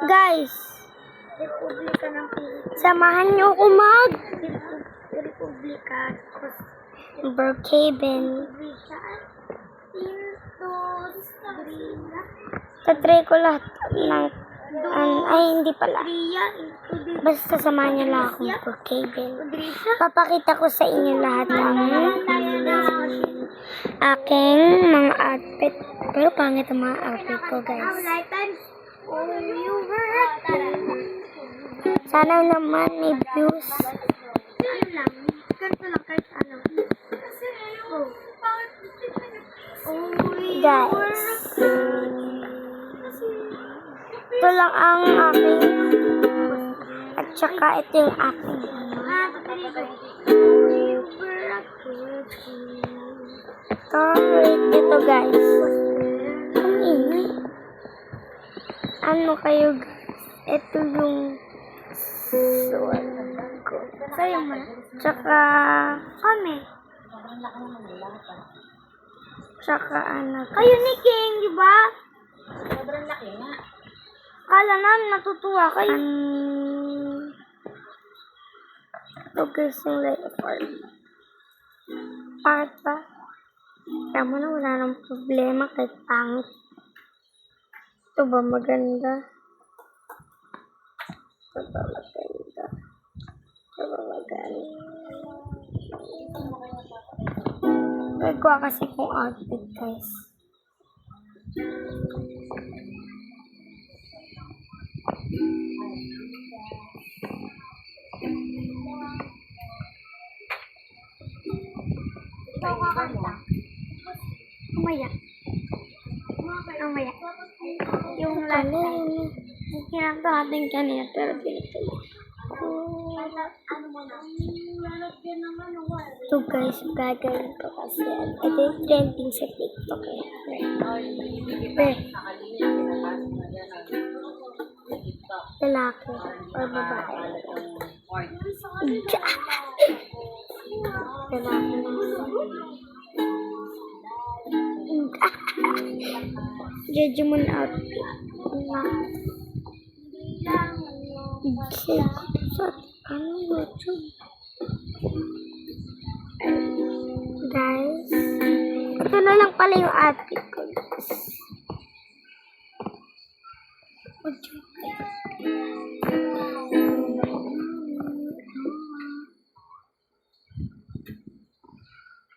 Guys, Republika ng Pilipinas. samahan niyo ako mag Republika. Brookhaven. Pintos. Dria. Tatry ko lahat ng ay hindi pala. Dria. Basta samahan niyo lang ako mag Brookhaven. Papakita ko sa inyo lahat ng aking mga outfit. Pero pangit ang mga outfit ko, guys. Sana naman may views. Guys, ito lang ang aking at saka ito yung aking rate ito, guys. Ang ingay. Ano kayo, guys? Ito yung suwal ko. Sa'yo mo na. Tsaka Kami. tsaka ano. Kayo ni King, di ba? Sobrang laki nga. Kala namin natutuwa kayo. Ito, guys, yung light of art. Pangit ba? Kaya mo na wala nang problema kahit pangit. Ito ba maganda? Ito ba maganda? Ito ba maganda? Nagkuha kasi kong outfit, guys. Ikaw kakanta. Umaya. Umaya. Yung last time. Yung kinakta natin kanina, pero pinatuloy. Ito, guys, gagawin ko kasi ito yung trending sa TikTok. Lalaki or babae. Lalaki Judgment outfit. Ano YouTube? Guys, ito na lang pala yung outfit ko.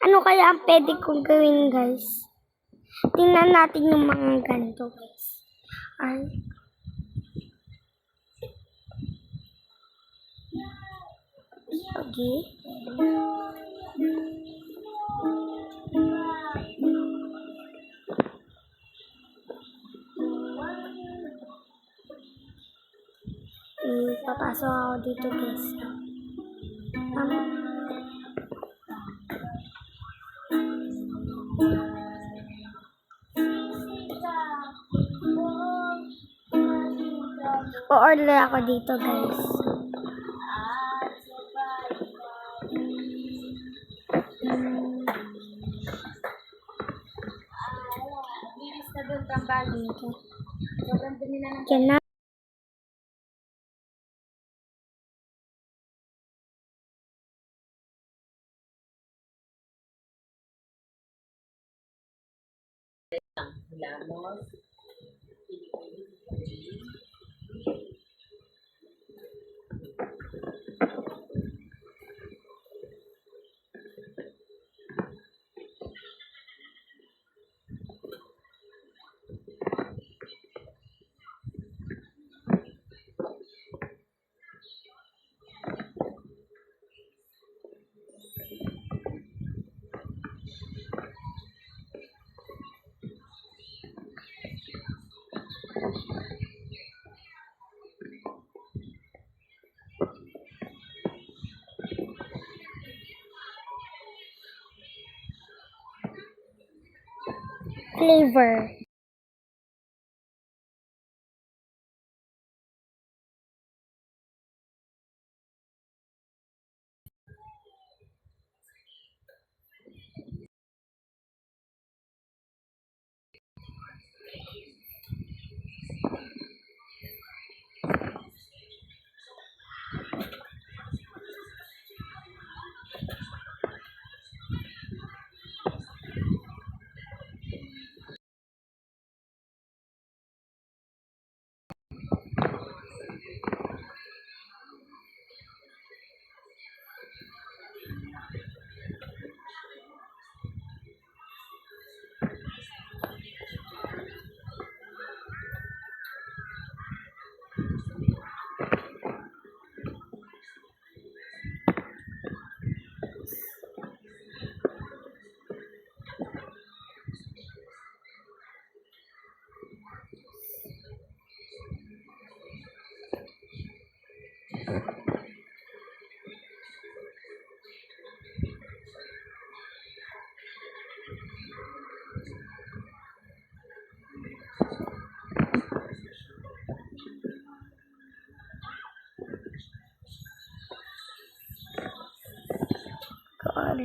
Ano kaya ang pwede kong gawin, guys? Tingnan natin yung mga ganito, guys. Ay. Okay. Papasok ako dito, guys. O-order ako dito, guys. Bilis na doon tambal dito. Sobrang dumi na ng Yan na. lamos. Flavor.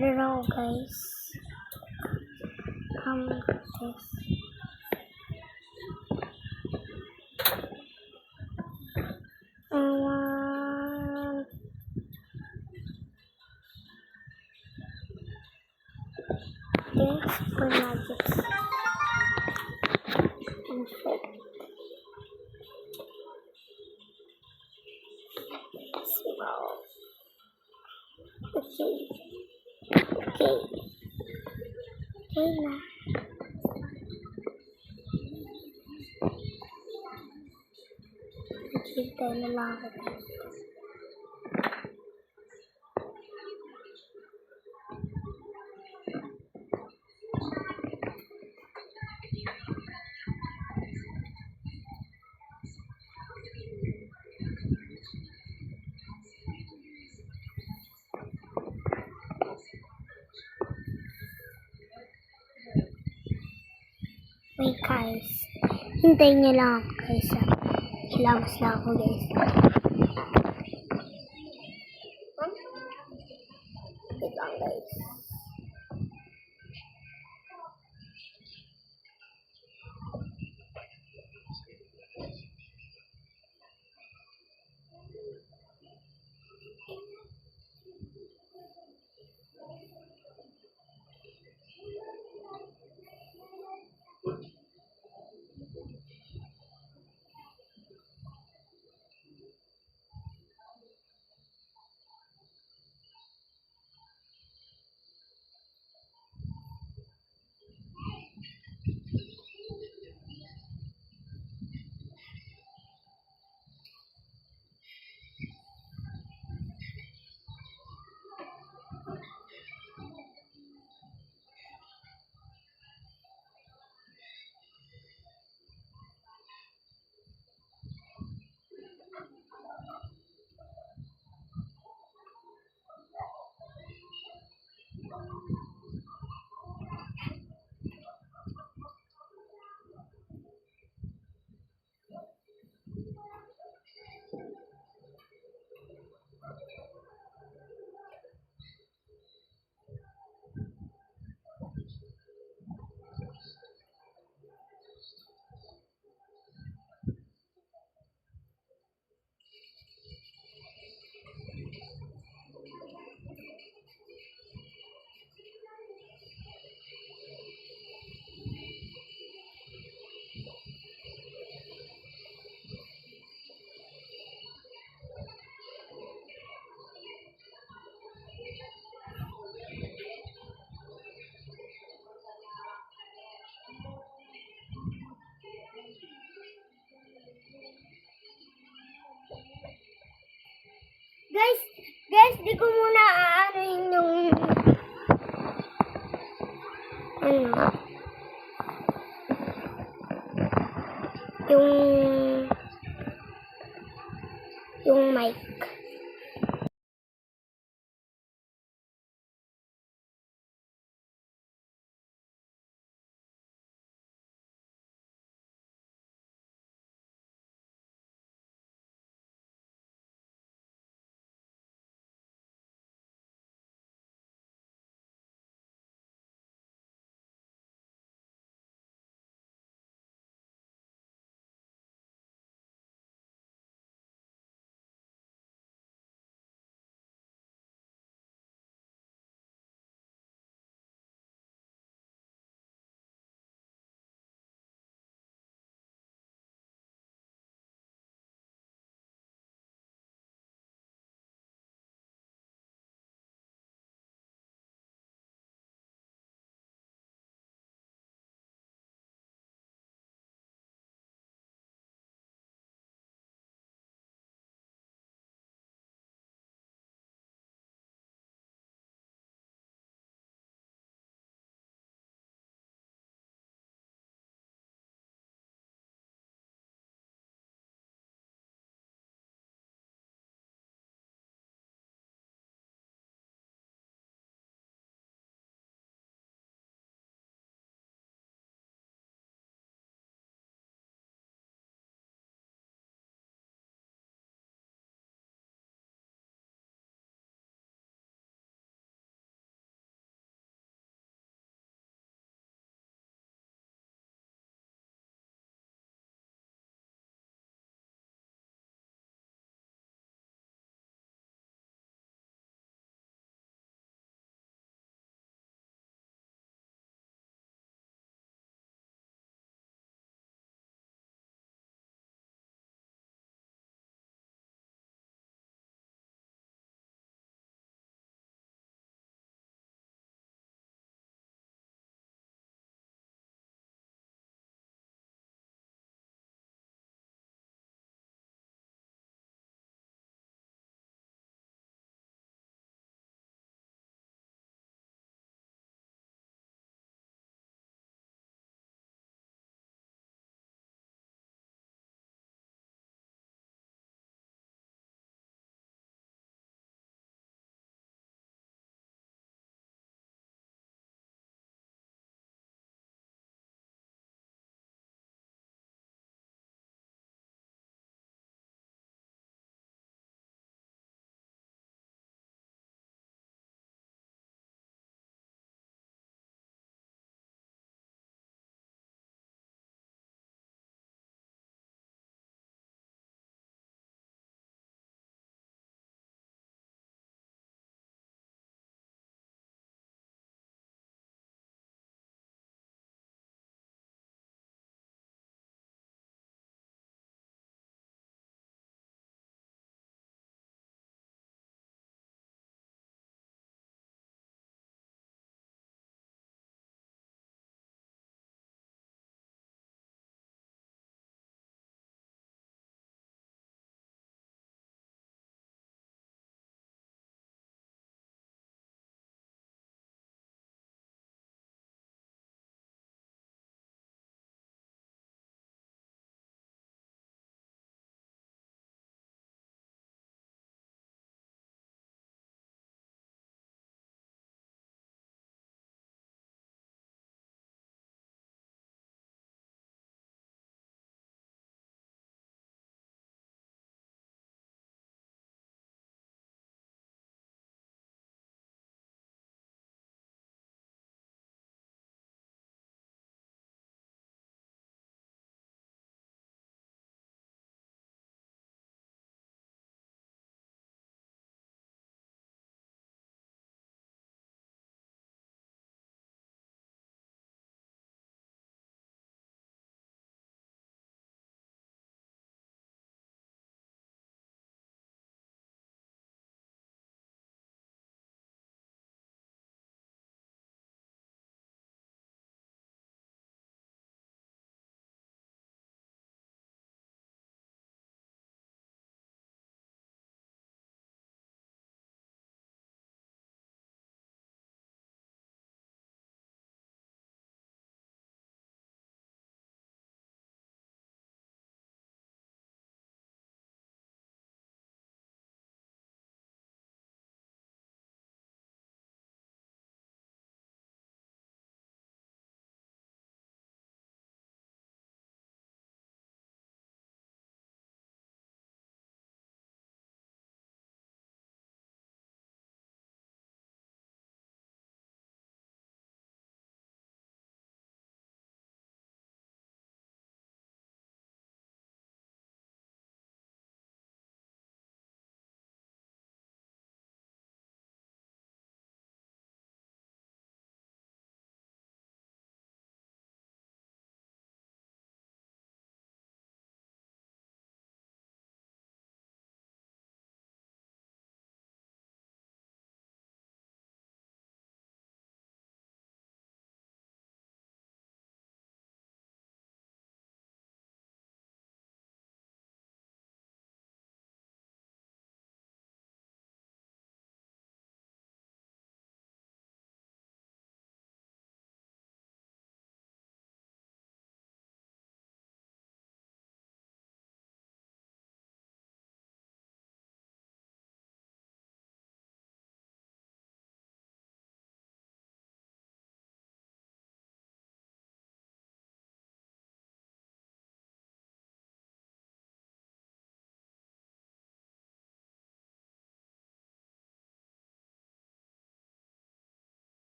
Order ako, guys. This. I want this for nuggets. Perfect. Wow. Okay. Okay. Okay na. Hintay na lang ako dito. Wait guys. Hintayin niyo lang ako guys. Ilabas lang ako guys. Wait lang guys. Guys, di ko muna aanuhin yung yung mic.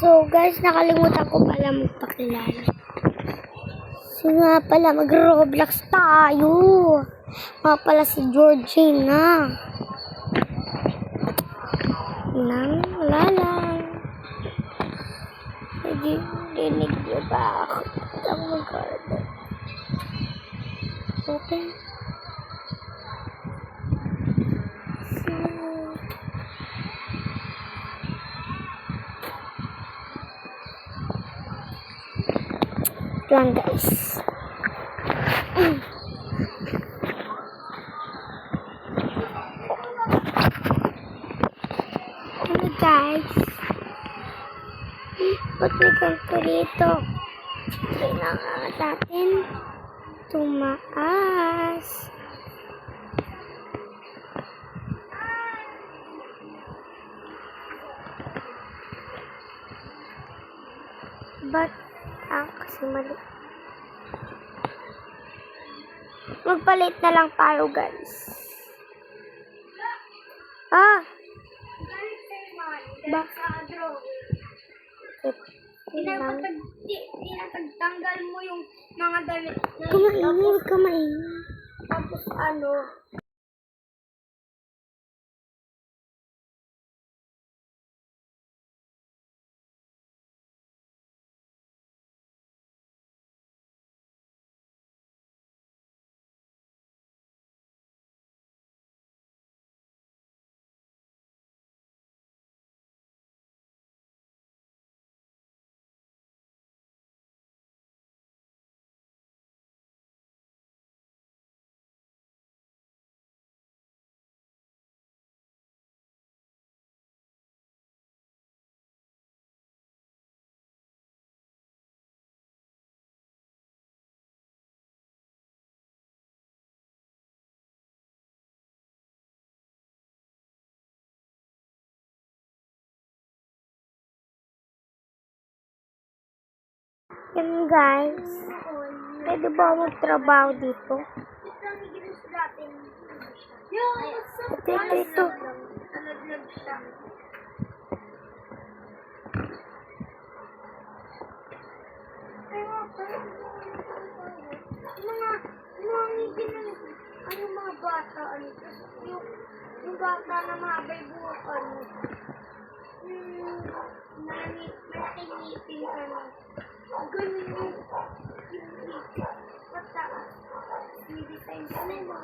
So guys, nakalimutan ko pala magpakilala. So nga pala, mag-Roblox tayo. Nga pala si Georgina. Wala lang. Dinig niyo ba ako? Ang mag-order. Okay. Lang guys. Ano guys? Ba't may ganito dito? Kailangan natin tumaas. Ba't kasi mali? Magpalit na lang tayo guys. Tinatagtanggal mo yung mga damit na Huwag ka maingay. tapos ano, Yan guys. Pwede ba magtrabaho dito? Ito. nalaglag siya. Mga ngipin ng mga bata, yung bata na mahabay buhok, malaking ngipin, ganun yung mataas. May design sa mga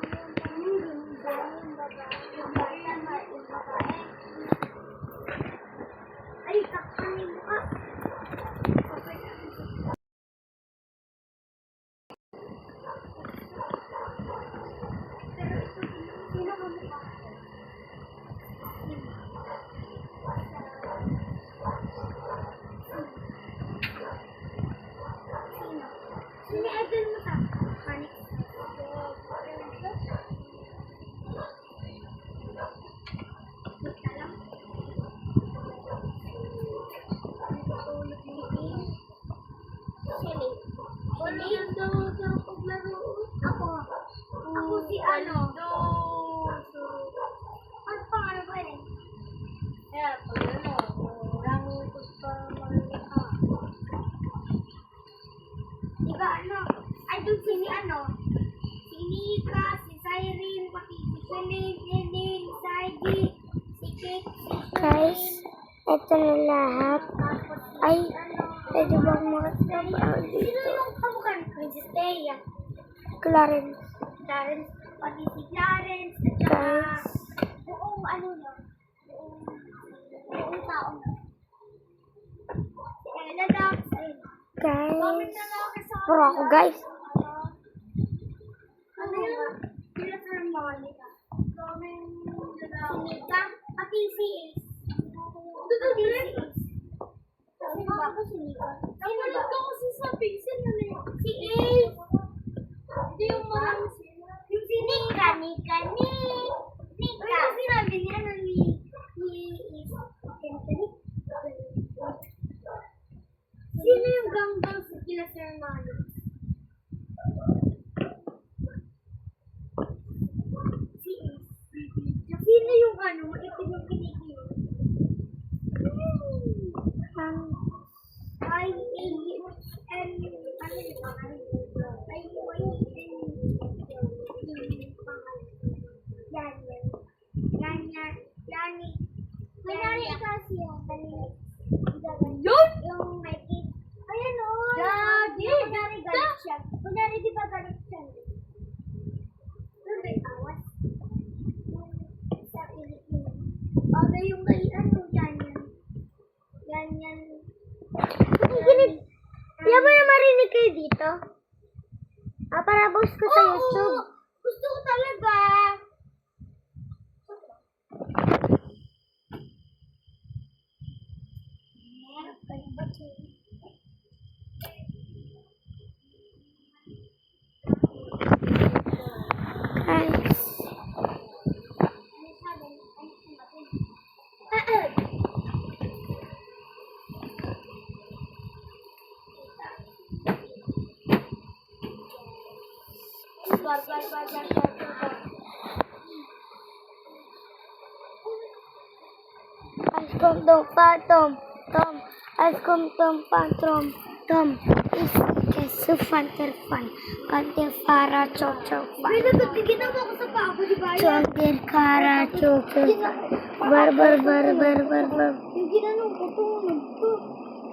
yung babae, yung babae. Ay, takpanin mo ka. Sini-idol mo sa Hanix. Basta lang. Natutulog ni King. Sili. Sili daw sa paglaro. Ako si ano. Ano pangalan ba yun? Kaya, pag ano, marami ito pa marami ka. Diba ano? Ay, doon si ano? Si Nika, si Cyrene, pati si Celine, Celine, Saidi, si Kate, si Guys, ito na lahat. Ay, pwede ba magtrabaho Sino dito? yung kamukha ni Princess Leia? Clarence. Clarence, pati si Clarence, at saka Guys. buong ano niya, buong tao niya. Si Ella Dax, ayun. Comment Guys. na lang ako sa Puro ako guys. Ano yun? Sila sa Monica. Comment na lang. Si Nika, pati si Ace. Totoo din si Ace. Sino ba ako si Nika? Sino ba? kasi sa pixel na rin. Si Ace. Hindi yung marami sila. Yung si Nika. Nika. Ano sinabi niya na ni Ace? Sino yung ganggang sa kila Sir Mano? Si Ace. Sino yung ano? Maitim yung kinikil. yung kanina. Yun! Yung may cake. Ayan o. Gagi! Kunyari galit siya. Kunyari di ba galit siya? May awas. Sa Pilipinas. Okay, yung ano, ganyan. Ganyan. Nakikinig. Kaya ba yung marinig kayo dito? Para post ko sa YouTube. Gusto ko talaga. Guys. Askom tom patom tom askom tom patrom tom is kesu fanter fan kanter para chok chok fan Wait, ba't ginawa ko sa paa ko, di ba? chonter kara chok chok bar bar bar bar bar bar Yung ginanong ko, tumunog ko.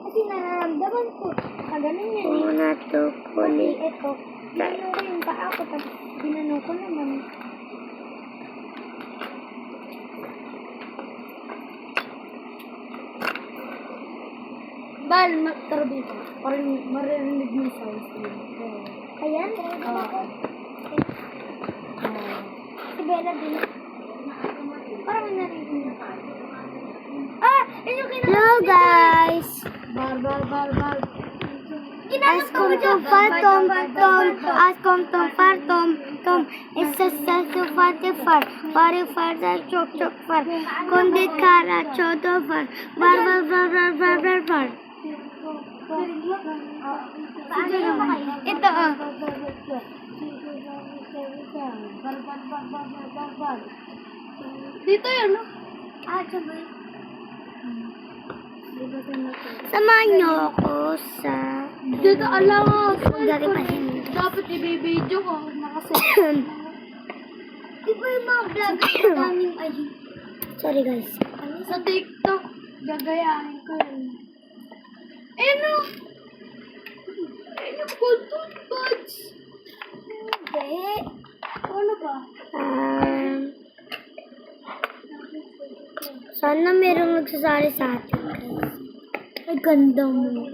Kasi nararamdaman ko. Kagaling yan eh. una to puli Ito, ginanong ko yung paa ko, tapos ginanong ko naman. Bal, tara dito. Parang marinig mo sa Ayan, ako. Si Bella din. Parang narinig. Yun yung hello guys Bar, bar, bar, bar. askom tom patom tom askom tom patom tom is kesu fanter fan para para chok chok fan kanter kara chodo fan bar bar bar bar bar bar bar Paano yung kayo? ito ah. Dito yun, no? Sabay. Samahan niyo ako sa... Dito, alam Galing pa siya. dapat i-video ko. Nakaset. Di ba yung mga vlog ko daming ay Sorry guys. Sa TikTok, gagayahin ko yun. Ayun, no? Ayun yung content buds. Hindi. Ano ba? Sana merong nagsasali sa atin guys. Ay ganda mo.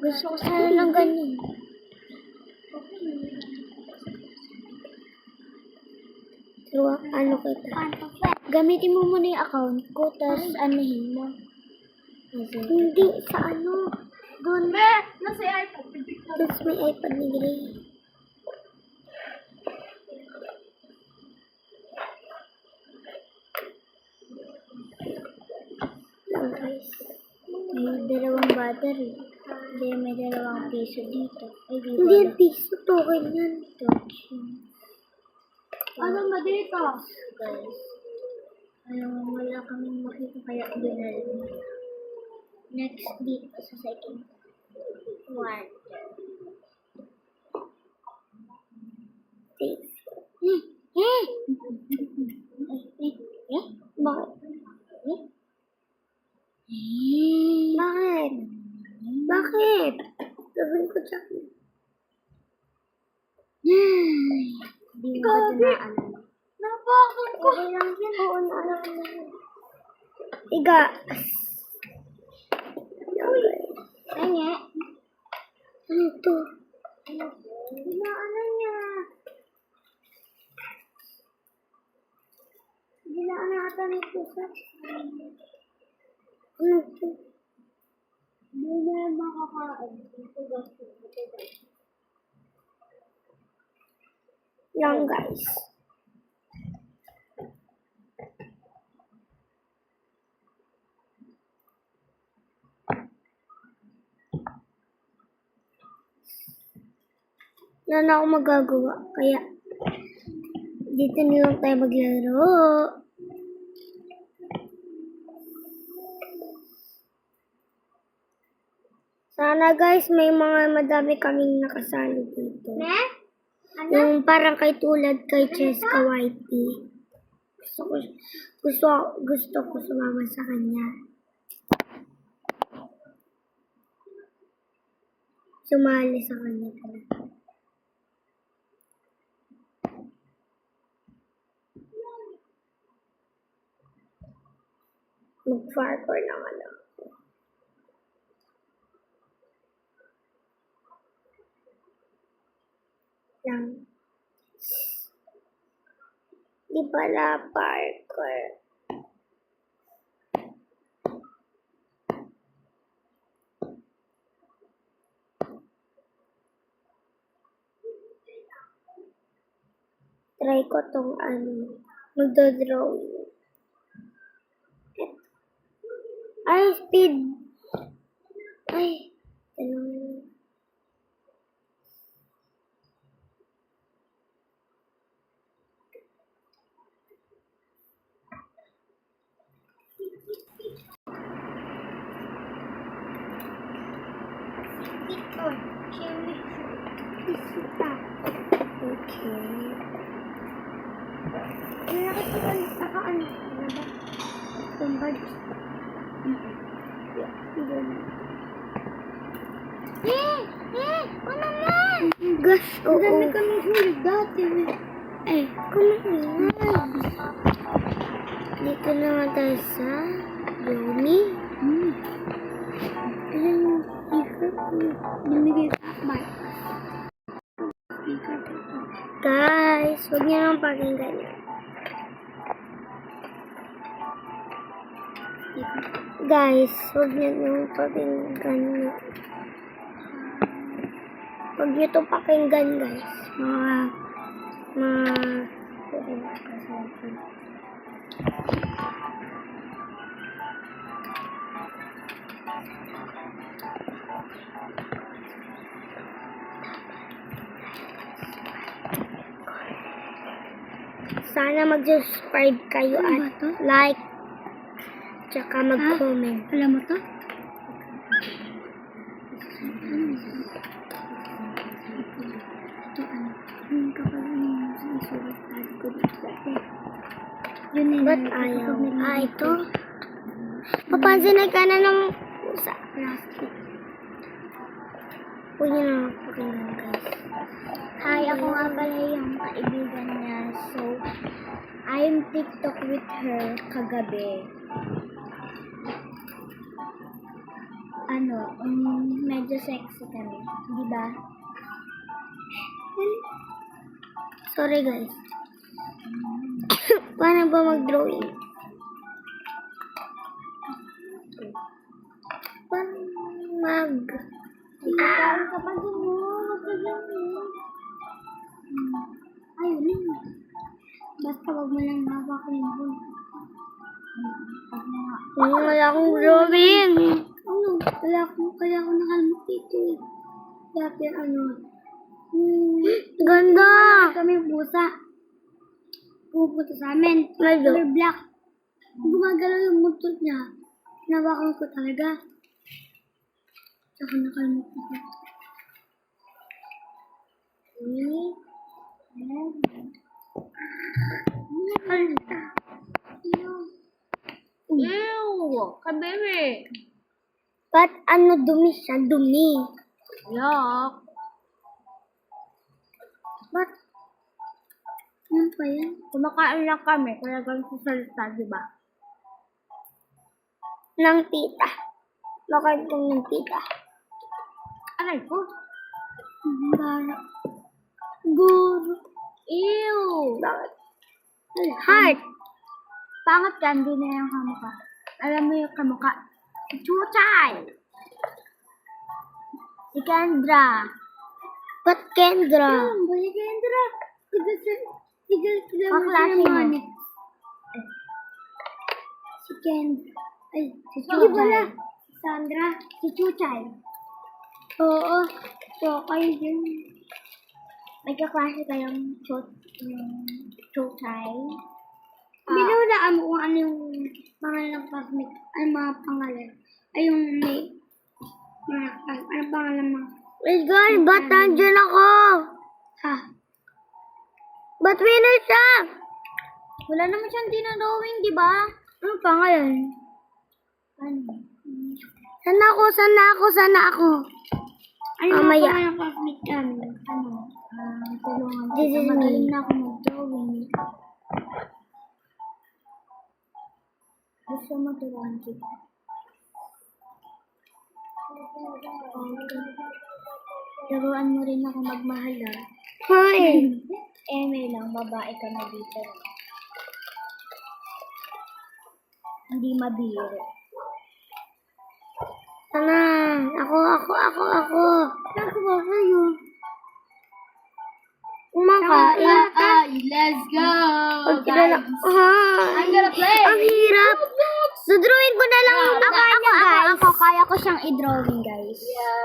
Gusto ko sana ng ganyan. So, ano kita? Gamitin mo muna yung account ko, tapos anuhin mo. Hindi, sa ano? Doon. Be, nasa iPad. Tapos may iPad ni Gray. Lang guys. May dalawang battery. Hindi, may dalawang piso dito. Ay, di hindi yung piso. Token yan. Token. Ano ba dito? Guys. Wala kaming makita kaya binali. Next dito sa second quarter. Safe. Bakit? Bakit? Gawin ko siya. Hindi mo ba tinaalala? Napakon ko. Okay lang yan. Oo, naalala ko na. Iga. Ano? Ano to? Ginaano niya? Ginaano ata nito sa... Ano to? Hindi na makakain. Lang guys. Wala na ako magagawa. Kaya, dito na lang tayo maglaro. Sana guys, may mga madami kaming nakasali dito. Ne? Yung parang kay tulad kay Cheska Whitey. Gusto ko sumama sa kanya. sumali sa kanya talaga. Mag-parkour naman ako. Lang. Di pala parkour. Try ko tong magdodrawing. Ay, speed. Ay, ano. Ito. Cherry. Isita. Okay. Nakaano na ba? Tumbad. Ano naman? Gosh, oo. Dami kami hulog dati. Ay, kumain. Dito naman tayo sa Yumi. Ayan yung speaker ko. Binigay sa mic. Speaker ko. Guys, huwag niyo naman pakinggan yan. Guys, huwag niyo naman pakinggan yan. Huwag niyo ito pakinggan, guys. Sana mag-subscribe kayo Ano ba at to? like, tsaka mag-comment. Alam mo to? Ito ano? Yung kapag yung isulat ko dito dati. Yun yun. Ba't ayaw? Ito? Papansin ka na ng pusa. Plastic. Huwag niyo naman pakinggan, guys. Hi, ako nga pala yung kaibigan niya. So, I'm TikTok with her kagabi. Medyo sexy kami. Di ba? Sorry, guys. Paano ba mag-drawing? Paano Parang kapag ayun yun. Basta wag mo lang hawakan yung bull. Wala akong drawing. Ano? Kaya ako nakalmot dito eh. Dati Ganda. kami pusa. Pupunta sa amin. Medyo. Color black. Gumagalaw yung buntot niya. Hinawakan ko talaga. Tsaka nakalmot ako. Ew! Kabebe! Ba't dumi siya? Dumi. Yuck! Ba't? Ano pa yan? Kumakain lang kami, kaya ganun sa salita, di ba? Ng tita. Bakit kong ng tita? Aray ko! Gara. Guru. Ew! Bakit? Heart. Pangat ka, hindi na yung kamukha. Alam mo yung kamukha? Si Chuchay! Si Kendra! Ba't Kendra? Balik Kendra. Tiga Kaklase mo. Si Kendra. Ay, si Chuchay. Chuchay. Pala. Sandra. Si Chuchay. Oo. So, kayo din. May kaklase kayong Chuchay? Binulaan mo kung ano yung pangalan ng classmate. Ano mga pangalan. Ay, yung may mga ano pangalan mo? Let's go. Ba't nandyan ako? Ha? Ba't winner siya? Wala naman siyang dinadrawing, di ba? Ano pangalan? Ano? Sana ako? Ay, Mamaya. Ano ka ng kami? Tulungan This kita. is Magaling me. na ako mag-drawing. Gusto mo tulungan kita. Turuan mo rin ako magmahal ah. Hoy! May lang, babae ka na dito. Hindi mabiro. Sana. Ako. Ako ba kayo? Kumakain. Let's go! Pagkilala. I'm gonna play! Ang hirap. So, drawing ko na lang yung mukha niya, guys. Ako, kaya ko siyang i-drawing, guys.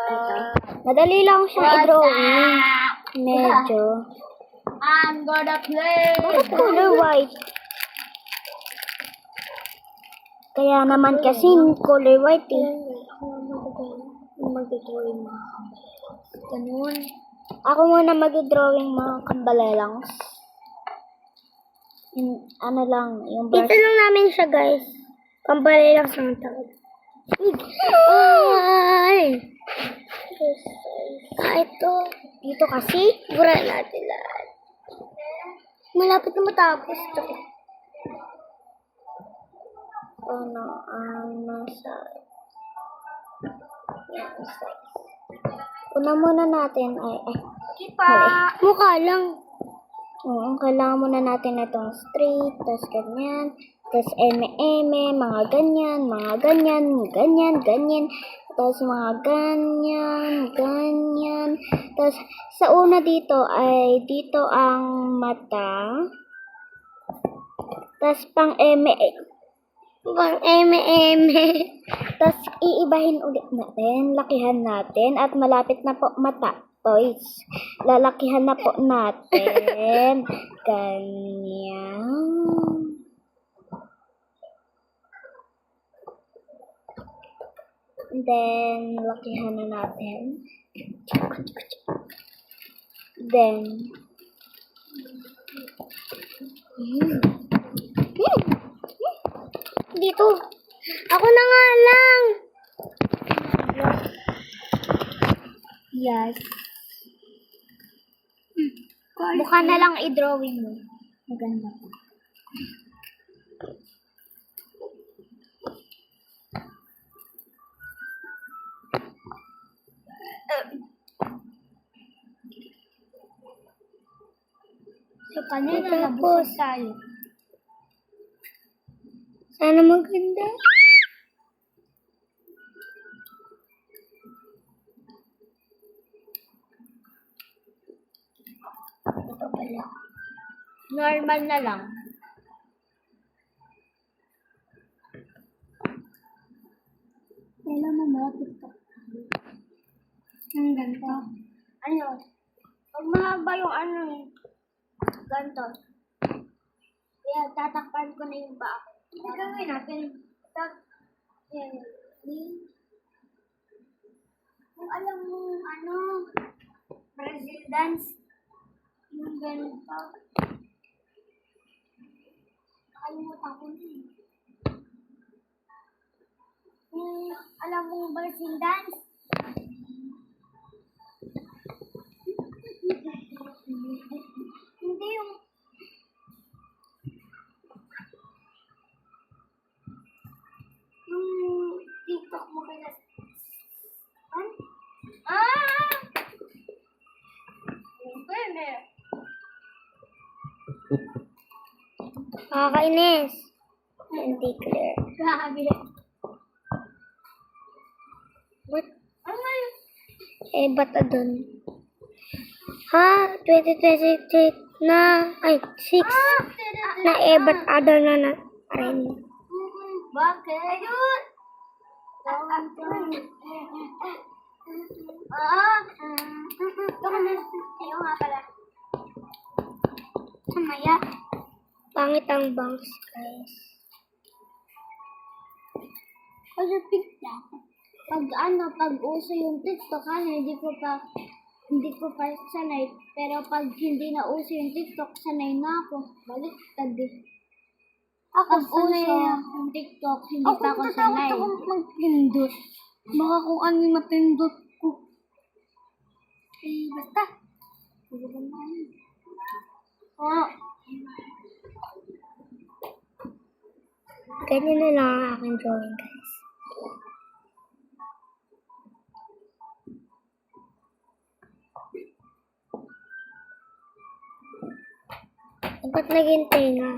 Ito. Madali lang siyang i-drawing. Medyo. I'm gonna play! Bakit color white? Kaya naman kasi color white eh. Mag-drawing mo. Ganun. Ako muna mag-drawing mga kambalelangs. Ano lang, yung brush. Ito lang namin siya, guys. Kambalelangs ang tawag. Ay! Ito. Dito kasi, bura natin lahat. Malapit na matapos ito. Ano ang nasa... Yan, size. Una muna natin ay... Mali. Mukha lang. Oo, kailangan muna natin itong straight, tapos ganyan, tapos eme-eme, mga ganyan, ganyan, tapos mga ganyan, tapos sa una dito ay dito ang mata, tapos pang eme-eme, tapos iibahin ulit natin, lakihan natin, at malapit na po mata. Toys. Lalakihan na po natin. Ganyan. Then, lakihan na natin. Then, dito. Ako na nga lang. Yes. Mukha na lang i-drawing mo. Maganda po. So, kanina Tapos, nabusog tayo. sana maganda. Ito pala. Normal na lang. Kailan mo mo TikTok? Ang ganito. Ano? Pag mahaba yung ano eh. Ganito. Kaya tatakpan ko na yung ba. Ito gawin natin. Kung alam mo ano, Brazil dance, yung ganito. Nakalimutan ko na eh. Alam mo Brazil dance? Hindi yung TikTok mo kaya. Pwede. Nakakainis. Hindi clear. Grabe. What? Ano nga yun? Bata dun. Ha? 2023 na. Ay, 6. Na ba't other na rin. Bakit? Ayun! Ito nga pala. Mamaya. Pangit ang bangs, guys. Kasi TikTok, pag uso yung TikTok, hindi ko pa sanay. Pero pag hindi na uso yung TikTok, sanay na ako. Baliktad eh. Pag uso yung TikTok, hindi pa ako sanay. Ako magpindot. Baka kung ano yung mapindot ko. Basta. Oh. Ganyan na lang ang aking drawing, guys. Ba't naging tenga?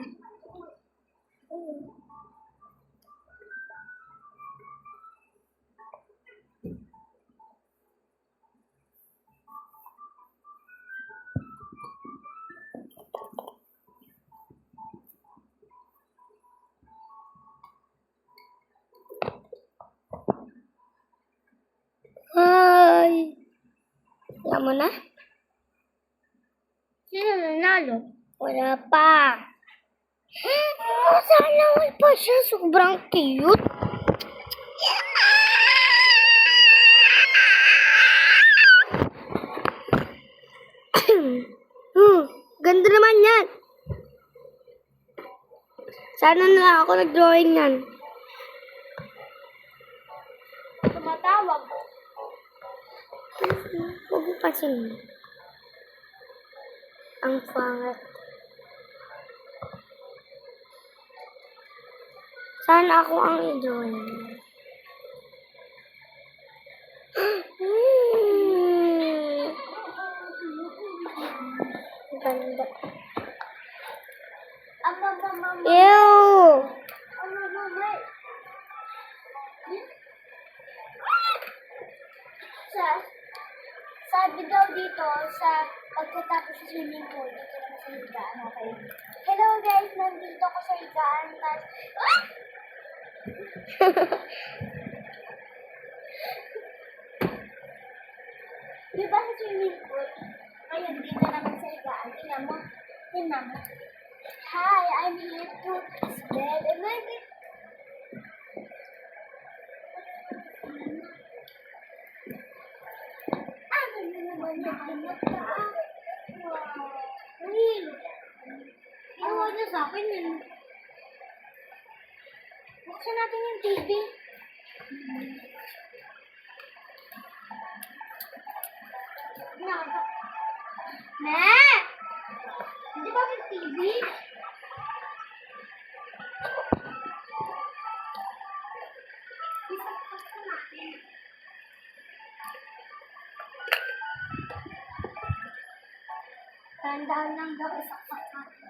Hi! Alam mo na? Sino nanalo? Wala pa. Sana all pa siya. Sobrang cute. Ganda naman yan. Sana na lang ako nag-drawing yan. Tumatawag. Huwag mo pasin. Ang pangat. Sana ako ang i-drawing. Ganda. Ew! Sabi daw dito sa pagkatapos sa swimming pool, dito naman sa higaan, okay? Hello guys, nandito ako sa higaan. Di ba sa swimming pool? Ngayon, dito naman sa higaan. Tingnan mo. Tingnan mo. Hi, I'm here to bed. And I get... Ano na naman nakanap ka? Wow. Uy. Ginawa niya sa akin yun. Buksan natin yung TV. Ma! Hindi ba may TV? Isaksak natin. Tandaan lang daw isaksak natin.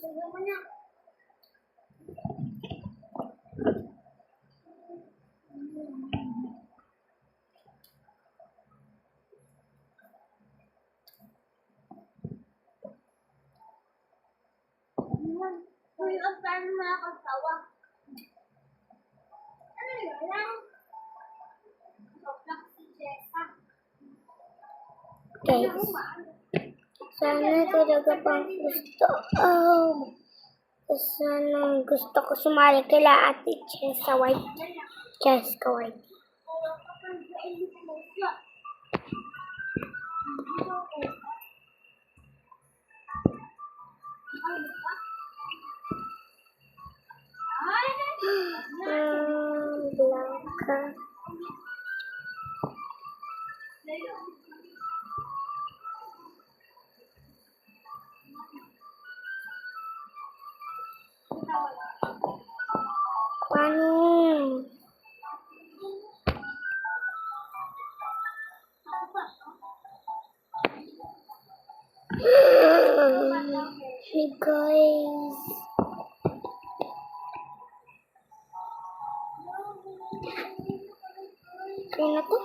Hello, mo na. Uy, ang paano makakatawa? Ano yun lang? Sobrang si Jessa. Guys, sana talaga pang gusto. Oh, sana gusto ko sumali kila Ate Jessica White. Jessica White. Blanca. Paano? Hey guys. Kaya na to?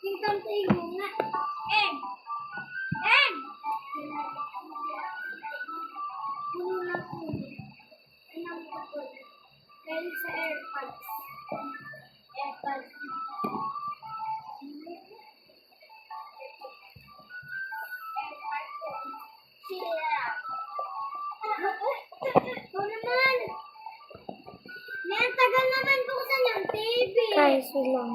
Yung tantay mo nga. Egg! Egg! Puno ng ulo. Ay, nakapagod. Dahil sa AirPods. AirPods. Sira. Ito naman. May tagal naman buksan yung TV. Guys, wait lang.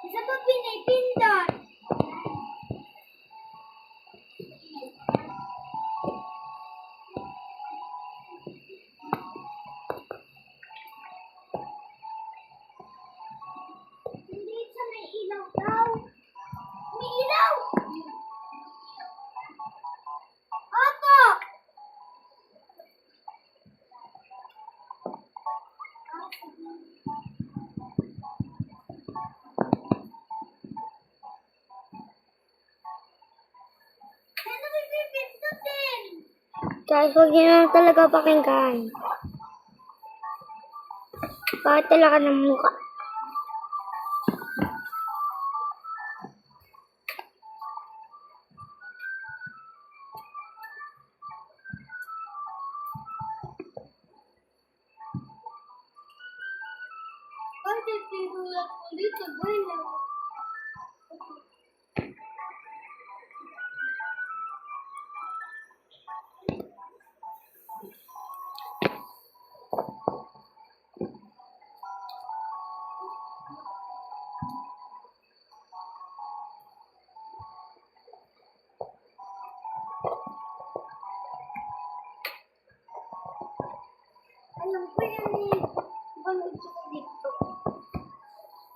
Isa pa pinipindot. Hindi siya may ilaw daw. May ilaw! Opo! Ano ba pipindutin? Guys, huwag niyo lang talaga pakinggan. Bakit talaga ng mukha? Bakit pinulat ko dito? Bueno. Alam ko yan eh. Banood ko sa TikTok.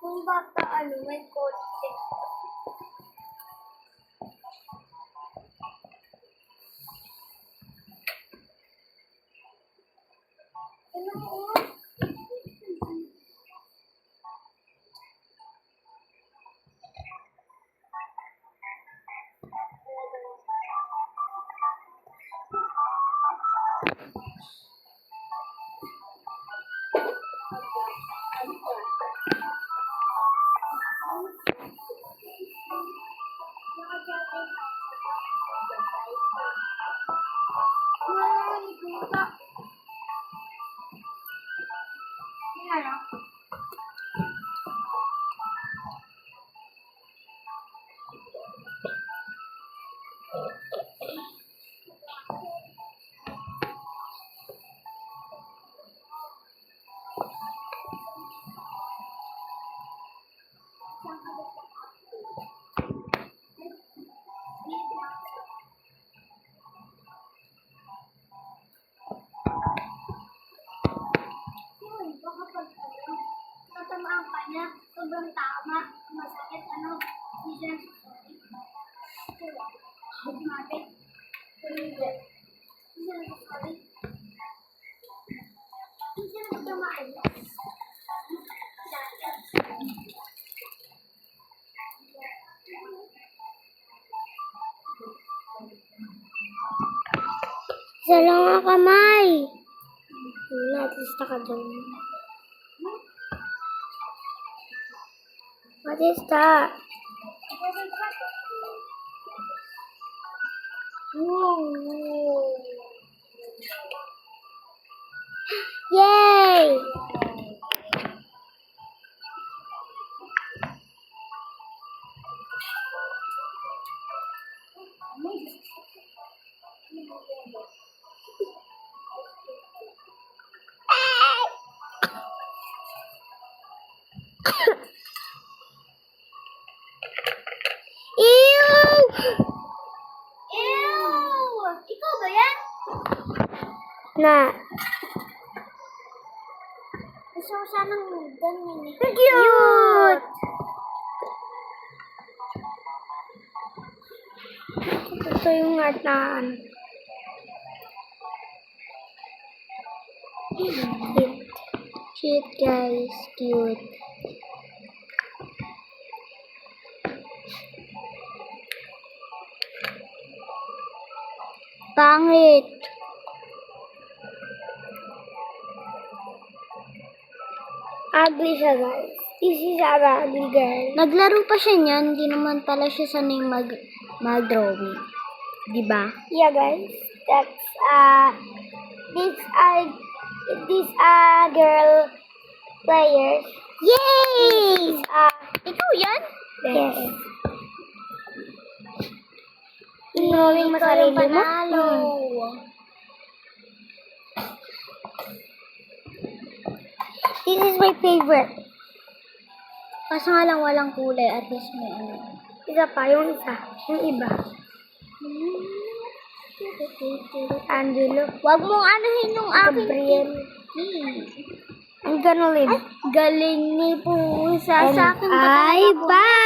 Kung bata may kotse. Ano ko? Tatamaan ka niya, sobrang tama, masakit, hindi siya automatic. Hindi siya nagsasabi. Hindi siya nagtamaan. Isa lang ang kamay. Natista ka doon. What is that? Yay! Ew! Ew! Ikaw ba yan? Na. Gusto ko sanang ganyan eh. Cute! Ito yung art na ano. Cute. Cute guys. Cute. Pangit. Ugly siya, guys. This is a ugly girl. Naglaro pa siya niyan, hindi naman pala siya sanay mag-drawing. Diba? Yeah, guys. That's these are girl players. Yay! Ikaw yan? Yes. Drawing mo sarili mo? Panalo. This is my favorite. Kaso nga lang walang kulay, at least may ano. Isa pa, yung isa. Yung iba. Angelo. Huwag mong anuhin yung aking Gabriel. cookie. I'm gonna leave. Galing ni Pusa sa akin. Bye!